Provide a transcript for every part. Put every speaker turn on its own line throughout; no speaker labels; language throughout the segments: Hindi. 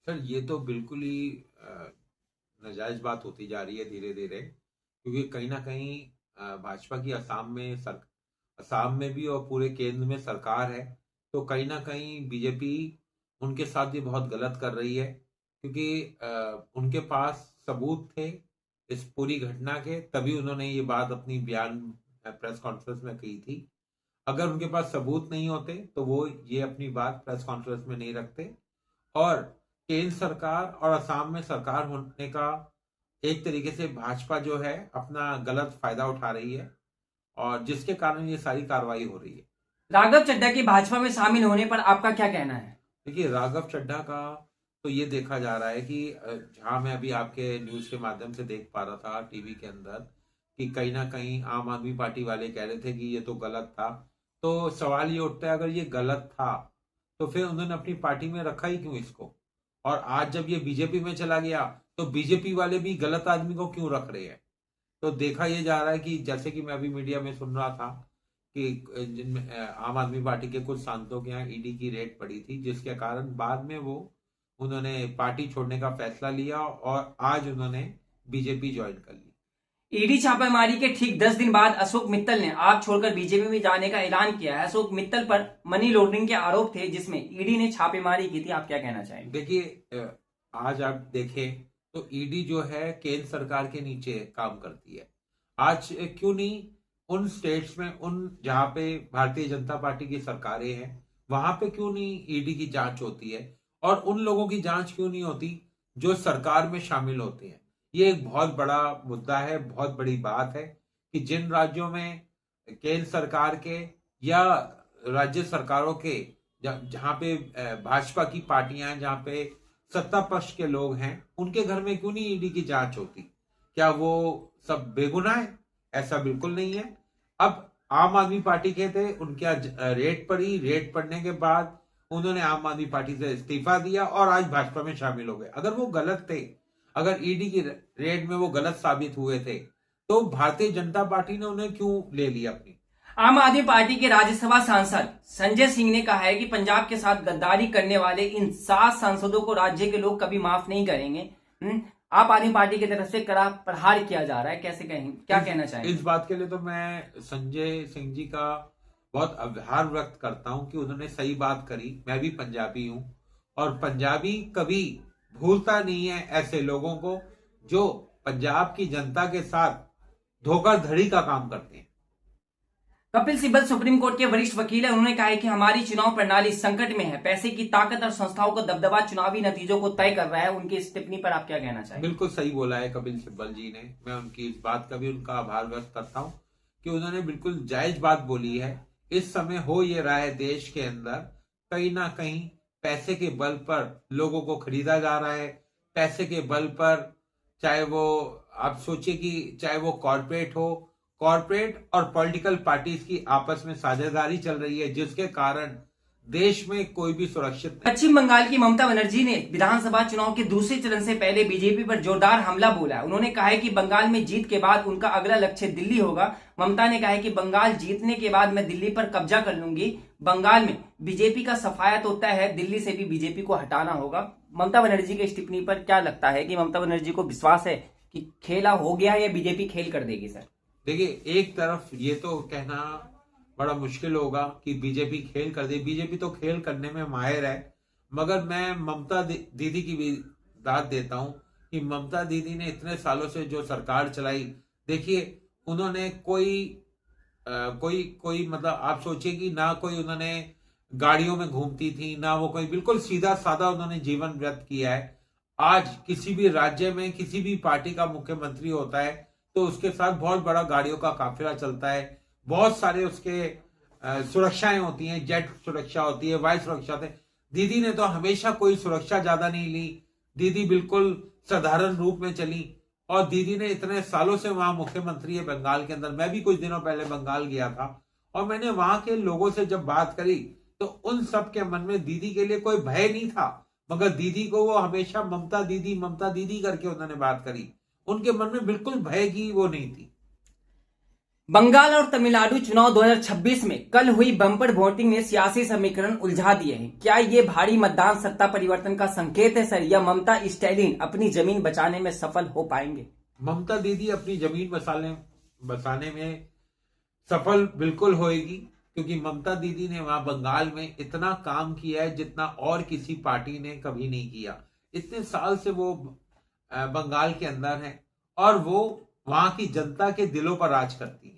सर ये तो बिल्कुल ही नाजायज बात होती जा रही है धीरे धीरे, क्योंकि कहीं ना कहीं भाजपा की असम में भी और पूरे केंद्र में सरकार है। तो कहीं ना कहीं बीजेपी उनके साथ भी बहुत गलत कर रही है, क्योंकि उनके पास सबूत थे इस पूरी घटना के, तभी उन्होंने ये बात अपनी बयान प्रेस कॉन्फ्रेंस में कही थी। अगर उनके पास सबूत नहीं होते तो वो ये अपनी बात प्रेस कॉन्फ्रेंस में नहीं रखते। और केंद्र सरकार और असम में सरकार होने का एक तरीके से भाजपा जो है अपना गलत फायदा उठा रही है, और जिसके कारण ये सारी कार्रवाई हो रही है।
राघव चड्ढा के भाजपा में शामिल होने पर आपका क्या कहना है?
देखिए, राघव चड्ढा का तो ये देखा जा रहा है कि जहां मैं अभी आपके न्यूज के माध्यम से देख पा रहा था टीवी के अंदर, कि कहीं ना कहीं आम आदमी पार्टी वाले कह रहे थे कि ये तो गलत था। तो सवाल ये उठता है, अगर ये गलत था तो फिर उन्होंने अपनी पार्टी में रखा ही क्यों इसको? और आज जब ये बीजेपी में चला गया तो बीजेपी वाले भी गलत आदमी को क्यों रख रहे हैं? तो देखा ये जा रहा है कि जैसे कि मैं अभी मीडिया में सुन रहा था कि जिनमें आम आदमी पार्टी के कुछ सांसदों के यहाँ ईडी की रेड पड़ी थी, जिसके कारण बाद में वो उन्होंने पार्टी छोड़ने का फैसला लिया और आज उन्होंने बीजेपी ज्वाइन कर ली।
ईडी छापेमारी के ठीक 10 दिन बाद अशोक मित्तल ने आप छोड़कर बीजेपी में जाने का ऐलान किया है। अशोक मित्तल पर मनी लॉन्ड्रिंग के आरोप थे जिसमें ईडी ने छापेमारी की थी। आप क्या कहना चाहेंगे?
देखिए, आज आप देखें तो ईडी जो है केंद्र सरकार के नीचे काम करती है। आज क्यों नहीं उन स्टेट्स में, उन जहां पे भारतीय जनता पार्टी की सरकारें हैं, वहां पे क्यों नहीं ईडी की जांच होती है? और उन लोगों की जांच क्यों नहीं होती जो सरकार में शामिल होते हैं? ये एक बहुत बड़ा मुद्दा है, बहुत बड़ी बात है कि जिन राज्यों में केंद्र सरकार के या राज्य सरकारों के जहां पे भाजपा की पार्टियां हैं, जहां पे सत्ता पक्ष के लोग हैं, उनके घर में क्यों नहीं ईडी की जांच होती? क्या वो सब बेगुनाह है? ऐसा बिल्कुल नहीं है। अब आम आदमी पार्टी के थे, उनके आज रेड पड़ी, रेड पड़ने के बाद उन्होंने आम आदमी पार्टी से इस्तीफा दिया और आज भाजपा में शामिल हो गए। अगर वो गलत थे, अगर ईडी की रेड में वो गलत साबित हुए थे, तो भारतीय जनता पार्टी ने उन्हें क्यों ले लिया अपनी?
आम आदमी पार्टी के राज्यसभा सांसद संजय सिंह ने कहा है कि पंजाब के साथ गद्दारी करने वाले इन 7 सांसदों को राज्य के लोग कभी माफ नहीं करेंगे। आप आदमी पार्टी की तरफ से कड़ा प्रहार किया जा रहा है, कैसे कहें, क्या कहना चाहेंगे?
इस बात के लिए तो मैं संजय सिंह जी का बहुत आभार व्यक्त करता हूं कि उन्होंने सही बात करी। मैं भी पंजाबी हूं और पंजाबी कभी भूलता नहीं है ऐसे लोगों को जो पंजाब की जनता के साथ धोखाधड़ी का काम करते हैं।
कपिल सिब्बल सुप्रीम कोर्ट के वरिष्ठ वकील है। उन्होंने कहा है कि हमारी चुनाव प्रणाली संकट में है। पैसे की ताकत और संस्थाओं को दबदबा चुनावी नतीजों को तय कर रहा है। उनकी इस टिप्पणी पर आप क्या कहना चाहेंगे?
बिल्कुल सही बोला है कपिल सिब्बल जी ने। मैं उनकी इस बात का भी उनका आभार व्यक्त करता हूं कि उन्होंने बिल्कुल जायज बात बोली है। इस समय हो ये रहा है देश के अंदर, कहीं ना कहीं पैसे के बल पर लोगों को खरीदा जा रहा है। पैसे के बल पर, चाहे वो आप सोचिए कि चाहे वो कॉरपोरेट हो, कॉरपोरेट और पॉलिटिकल पार्टीज की आपस में साझेदारी चल रही है, जिसके कारण देश में कोई भी सुरक्षित नहीं।
पश्चिम बंगाल की ममता बनर्जी ने विधानसभा चुनाव के दूसरे चरण से पहले बीजेपी पर जोरदार हमला बोला है। उन्होंने कहा है कि बंगाल में जीत के बाद उनका अगला लक्ष्य दिल्ली होगा। ममता ने कहा है कि बंगाल जीतने के बाद मैं दिल्ली पर कब्जा कर लूंगी। बंगाल में बीजेपी का सफाया तो तय है, दिल्ली से भी बीजेपी को हटाना होगा। ममता बनर्जी के इस टिप्पणी पर क्या लगता है कि ममता बनर्जी को विश्वास है कि खेला हो गया या बीजेपी खेल कर देगी? सर
देखिए, एक तरफ ये तो कहना बड़ा मुश्किल होगा कि बीजेपी खेल कर दे। बीजेपी तो खेल करने में माहिर है, मगर मैं ममता दीदी की भी दाद देता हूं कि ममता दीदी ने इतने सालों से जो सरकार चलाई, देखिए उन्होंने कोई मतलब आप सोचिए कि ना कोई उन्होंने गाड़ियों में घूमती थी, ना वो कोई, बिल्कुल सीधा साधा उन्होंने जीवन व्यक्त किया है। आज किसी भी राज्य में किसी भी पार्टी का मुख्यमंत्री होता है तो उसके साथ बहुत बड़ा गाड़ियों का काफिला चलता है, बहुत सारे उसके सुरक्षाएं होती हैं, जेट सुरक्षा होती है, वायु सुरक्षा होती है। दीदी ने तो हमेशा कोई सुरक्षा ज्यादा नहीं ली। दीदी बिल्कुल साधारण रूप में चली और दीदी ने इतने सालों से वहां मुख्यमंत्री है बंगाल के अंदर। मैं भी कुछ दिनों पहले बंगाल गया था और मैंने वहां के लोगों से जब बात करी तो उन सब के मन में दीदी के लिए कोई भय नहीं था, मगर दीदी को वो हमेशा ममता दीदी करके उन्होंने बात करी। उनके मन में बिल्कुल भय की वो नहीं थी।
बंगाल और तमिलनाडु चुनाव 2026 में कल हुई बम्पर वोटिंग ने सियासी समीकरण उलझा दिए हैं। क्या ये भारी मतदान सत्ता परिवर्तन का संकेत है सर, या ममता स्टैलिन अपनी जमीन बचाने में सफल हो पाएंगे?
ममता दीदी अपनी जमीन बसाने में सफल बिल्कुल होएगी, क्योंकि ममता दीदी ने वहां बंगाल में इतना काम किया है जितना और किसी पार्टी ने कभी नहीं किया। इतने साल से वो बंगाल के अंदर है और वो वहां की जनता के दिलों पर राज करती है।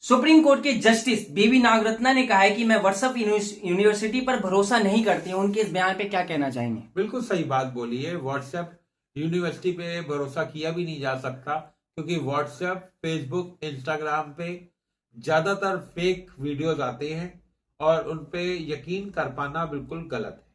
सुप्रीम कोर्ट के जस्टिस बीवी नागरत्ना ने कहा है कि मैं व्हाट्सएप यूनिवर्सिटी पर भरोसा नहीं करती हूं। उनके इस बयान पे क्या कहना चाहेंगे?
बिल्कुल सही बात बोली है। व्हाट्सएप यूनिवर्सिटी पे भरोसा किया भी नहीं जा सकता, क्योंकि व्हाट्सएप, फेसबुक, इंस्टाग्राम पे ज्यादातर फेक वीडियोस आते हैं और उन पे यकीन कर पाना बिल्कुल गलत है।